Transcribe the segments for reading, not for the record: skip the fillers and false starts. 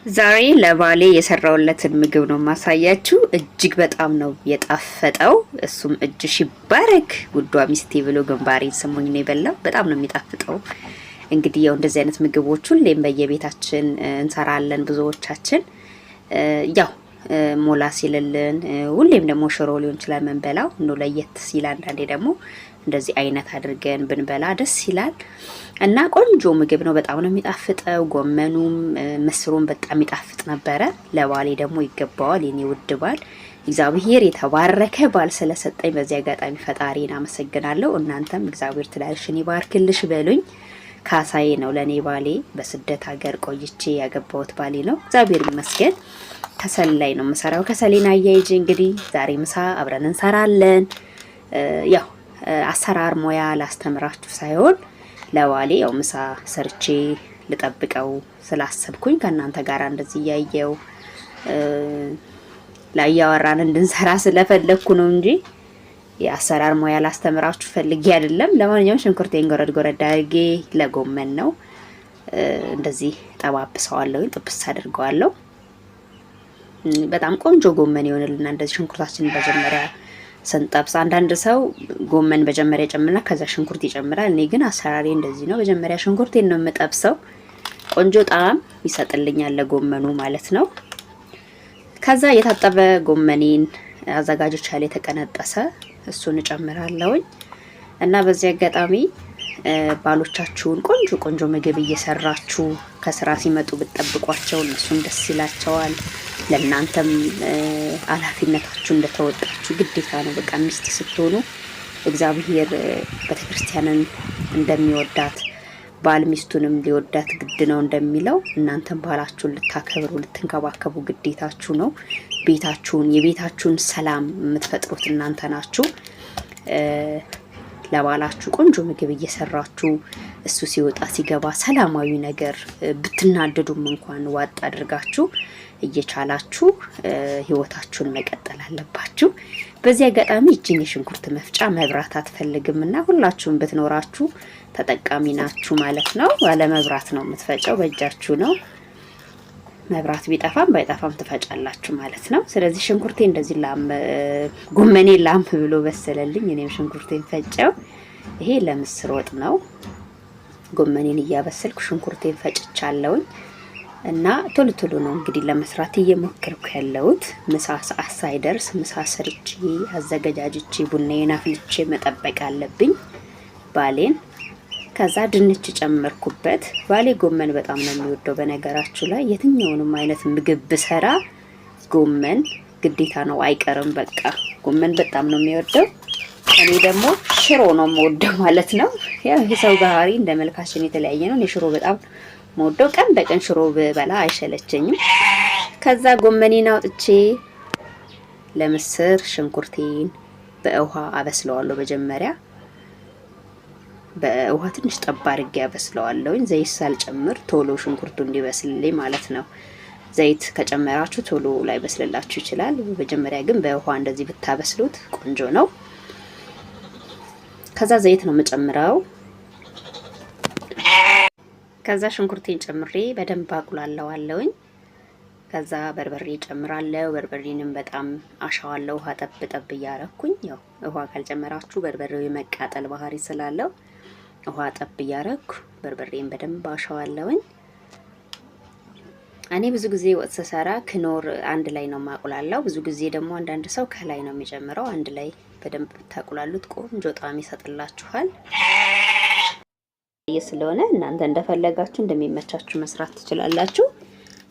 ዛሬ ለባሌ የሰራውለትን ምግብ ነው ማሳያችሁ። እጅግ በጣም ነው የጣፈጠው። እሱም እጅሽ ይባረክ ውዷ ሚስቴ ብሎ ግንባሬን ስሙኝ ነው የበላው። በጣም ነው የሚጣፍጠው። እንግዲህ ያው እንደዚህ አይነት ምግቦች ሁሌም በየቤታችን እንሰራለን ብዙዎቻችን። ያው ሞላ ሲልልን ሁሌም ደግሞ ሽሮ ሊሆን ይችላል መንበላው ነው። ለየት ሲል አንዳንዴ ደግሞ እንደዚህ አይነት አድርገን ብንበላ ደስ ይላል እና ቆንጆ ምግብ ነው። በጣም ነው የሚጣፍጠው። ጎመኑም ምስሩም በጣም ይጣፍጥ ነበረ። ለባሌ ደግሞ ይገባዋል። የኔ ውድ ባል እግዚአብሔር የተባረከ ባል ስለሰጠኝ በዚህ አጋጣሚ ፈጣሪን አመሰግናለሁ። እናንተም እግዚአብሔር ትዳርሽን ይባርክልሽ በሉኝ። ካሳዬ ነው ለኔ ባሌ። በስደት ሀገር ቆይቼ ያገባሁት ባሌ ነው። እግዚአብሔር ይመስገን። ከሰል ላይ ነው የምሰራው። ከሰሌን አያይዤ እንግዲህ ዛሬ ምሳ አብረን እንሰራለን። ያው አሰራር ሙያ ላስተምራችሁ ሳይሆን ለባሌ ያው ምሳ ሰርቼ ልጠብቀው ስላሰብኩኝ ከእናንተ ጋር እንደዚህ ያያየው ላይ ያወራን እንድንሰራ ስለፈለኩ ነው እንጂ የአሰራር ሙያ ላስተምራችሁ ፈልጌ አይደለም። ለማንኛውም ሽንኩርቴን ጎረድ ጎረድ አድርጌ ለጎመን ነው እንደዚህ ጠባብሰዋለሁ፣ ጥብስ አድርገዋለሁ። በጣም ቆንጆ ጎመን ይሆንልና እንደዚህ ሽንኩርታችንን በመጀመሪያ ስንጠብስ አንዳንድ ሰው ጎመን በመጀመሪያ ይጨምራል ከዛ ሽንኩርት ይጨምራል። እኔ ግን አሰራሬ እንደዚህ ነው። በመጀመሪያ ሽንኩርቴን ነው የምጠብሰው። ቆንጆ ጣዕም ይሰጥልኛል ለጎመኑ ማለት ነው። ከዛ የታጠበ ጎመኔን አዘጋጆቻለሁ የተቀነጠሰ እሱን እጨምራለሁኝ እና በዚህ አጋጣሚ ባሎቻችሁን ቆንጆ ቆንጆ ምግብ እየሰራችሁ ከስራ ሲመጡ ብትጠብቋቸው እነሱም ደስ ይላቸዋል። ለእናንተም ኃላፊነታችሁ እንደተወጣችሁ ግዴታ ነው። በቃ ሚስት ስትሆኑ እግዚአብሔር ቤተክርስቲያንን እንደሚወዳት ባል ሚስቱንም ሊወዳት ግድ ነው እንደሚለው እናንተም ባላችሁን ልታከብሩ ልትንከባከቡ ግዴታችሁ ነው። ቤታችሁን የቤታችሁን ሰላም የምትፈጥሩት እናንተ ናችሁ። ለባላችሁ ቆንጆ ምግብ እየሰራችሁ እሱ ሲወጣ ሲገባ ሰላማዊ ነገር ብትናደዱም እንኳን ዋጥ አድርጋችሁ እየቻላችሁ ህይወታችሁን መቀጠል አለባችሁ። በዚህ አጋጣሚ እጅን የሽንኩርት መፍጫ መብራት አትፈልግምና ሁላችሁም ብትኖራችሁ ተጠቃሚ ናችሁ ማለት ነው። ያለ መብራት ነው የምትፈጨው፣ በእጃችሁ ነው። መብራት ቢጠፋም ባይጠፋም ትፈጫላችሁ ማለት ነው። ስለዚህ ሽንኩርቴ እንደዚህ ጎመኔ ላም ብሎ በሰለልኝ። እኔም ሽንኩርቴን ፈጨው። ይሄ ለምስር ወጥ ነው። ጎመኔን እያበሰልኩ ሽንኩርቴን ፈጭቻለሁ እና ቶሎ ቶሎ ነው እንግዲህ ለመስራት እየሞከርኩ ያለሁት። ምሳ ሰዓት ሳይደርስ ምሳ ሰርቼ አዘገጃጅቼ ቡናዬን አፍልቼ መጠበቅ አለብኝ ባሌን። ከዛ ድንች ጨመርኩበት። ባሌ ጎመን በጣም ነው የሚወደው። በነገራችሁ ላይ የትኛውንም አይነት ምግብ ብሰራ ጎመን ግዴታ ነው፣ አይቀርም። በቃ ጎመን በጣም ነው የሚወደው። እኔ ደግሞ ሽሮ ነው የምወደው ማለት ነው። ያው የሰው ባህሪ እንደ መልካችን የተለያየ ነው። እኔ ሽሮ በጣም የምወደው፣ ቀን በቀን ሽሮ ብበላ አይሸለቸኝም። ከዛ ጎመኔን አውጥቼ ለምስር ሽንኩርቴን በውሃ አበስለዋለሁ። መጀመሪያ በውሃ ትንሽ ጠብ አድርጌ አበስለዋለሁ። ዘይት ሳልጨምር ቶሎ ሽንኩርቱ እንዲበስልልኝ ማለት ነው። ዘይት ከጨመራችሁ ቶሎ ላይ በስልላችሁ ይችላል። መጀመሪያ ግን በውሃ እንደዚህ ብታበስሉት ቆንጆ ነው። ከዛ ዘይት ነው የምጨምረው። ከዛ ሽንኩርቴን ጨምሬ በደንብ አቁላለዋለሁኝ። ከዛ በርበሬ ጨምራለሁ። በርበሬንም በጣም አሻዋለሁ ውሃ ጠብ ጠብ እያረኩኝ። ያው ውሃ ካልጨመራችሁ በርበሬው የመቃጠል ባህሪ ስላለው ውሃ ጠብ እያረኩ በርበሬን በደንብ አሻዋለሁኝ። እኔ ብዙ ጊዜ ወጥ ስሰራ ክኖር አንድ ላይ ነው ማቁላላው። ብዙ ጊዜ ደግሞ አንዳንድ ሰው ከላይ ነው የሚጨምረው። አንድ ላይ በደንብ ብታቁላሉት ቆንጆ ጣዕም ይሰጥላችኋል። ስለሆነ እናንተ እንደፈለጋችሁ እንደሚመቻችሁ መስራት ትችላላችሁ።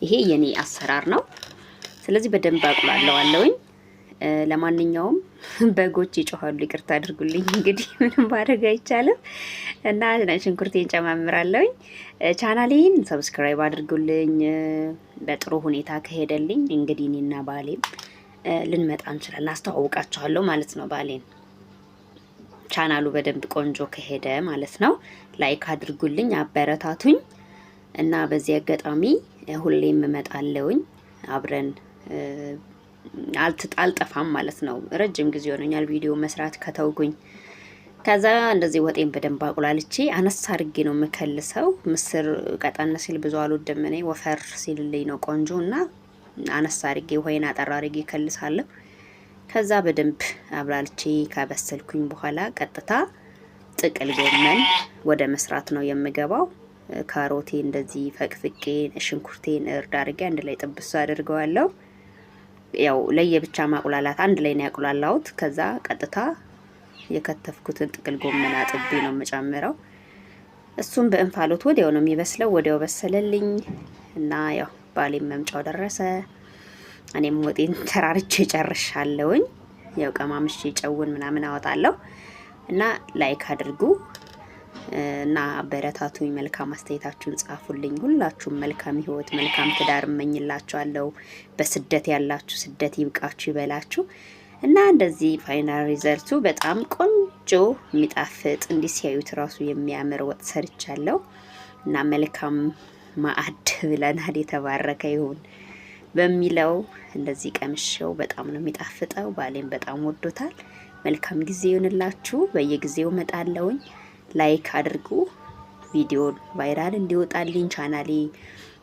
ይሄ የኔ አሰራር ነው። ስለዚህ በደንብ አቁላለዋለሁኝ። ለማንኛውም በጎች ይጮሃሉ፣ ይቅርታ አድርጉልኝ። እንግዲህ ምንም ማድረግ አይቻልም እና ሽንኩርቴን ጨማምራለሁኝ። ቻናሌን ሰብስክራይብ አድርጉልኝ። በጥሩ ሁኔታ ከሄደልኝ እንግዲህ እኔና ባሌም ልንመጣ እንችላለን፣ አስተዋውቃችኋለሁ ማለት ነው። ባሌን ቻናሉ በደንብ ቆንጆ ከሄደ ማለት ነው። ላይክ አድርጉልኝ፣ አበረታቱኝ እና በዚህ አጋጣሚ ሁሌም እመጣለሁኝ። አብረን አልጠፋም ማለት ነው። ረጅም ጊዜ ሆኖኛል ቪዲዮ መስራት ከተውኩኝ። ከዛ እንደዚህ ወጤን በደንብ አቁላልቼ አነሳ አድርጌ ነው የምከልሰው። ምስር ቀጠን ሲል ብዙ አልወድም እኔ፣ ወፈር ሲልልኝ ነው ቆንጆ እና አነሳ አድርጌ ውሃዬን አጠራ አድርጌ ከልሳለሁ። ከዛ በደንብ አብላልቼ ካበሰልኩኝ በኋላ ቀጥታ ጥቅል ጎመን ወደ መስራት ነው የምገባው። ካሮቴ እንደዚህ ፈቅፍቄ ሽንኩርቴን እርድ አድርጌ አንድ ላይ ጥብስ አድርገዋለሁ። ያው ለየብቻ ማቁላላት አንድ ላይ ነው ያቁላላሁት። ከዛ ቀጥታ የከተፍኩትን ጥቅል ጎመን አጥቤ ነው የምጨምረው። እሱም በእንፋሎት ወዲያው ነው የሚበስለው። ወዲያው በሰለልኝ እና ያው ባሌም መምጫው ደረሰ። እኔም ወጤን ተራርቼ ጨርሻለሁኝ። ያው ቀማምሼ ጨውን ምናምን አወጣለሁ እና ላይክ አድርጉ እና አበረታቱኝ። መልካም አስተያየታችሁን ጻፉልኝ። ሁላችሁም መልካም ህይወት፣ መልካም ትዳር እመኝላችኋለሁ። በስደት ያላችሁ ስደት ይብቃችሁ ይበላችሁ እና እንደዚህ ፋይናል ሪዘልቱ በጣም ቆንጆ የሚጣፍጥ እንዲህ ሲያዩት ራሱ የሚያምር ወጥ ሰርቻለሁ እና መልካም ማዕድ ብለናል። የተባረከ ይሁን በሚለው እንደዚህ ቀምሼው በጣም ነው የሚጣፍጠው። ባሌም በጣም ወዶታል። መልካም ጊዜ ይሁንላችሁ። በየጊዜው መጣለውኝ። ላይክ አድርጉ። ቪዲዮ ቫይራል እንዲወጣልኝ ቻናሌ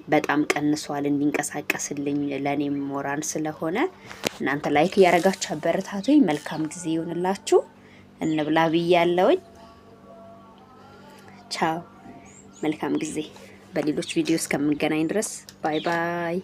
በጣም ቀንሷል እንዲንቀሳቀስልኝ ለኔም ሞራን ስለሆነ እናንተ ላይክ እያረጋችሁ አበረታቱኝ። መልካም ጊዜ ይሁንላችሁ። እንብላ ብያለሁኝ። ቻው፣ መልካም ጊዜ። በሌሎች ቪዲዮ እስከምንገናኝ ድረስ ባይ ባይ።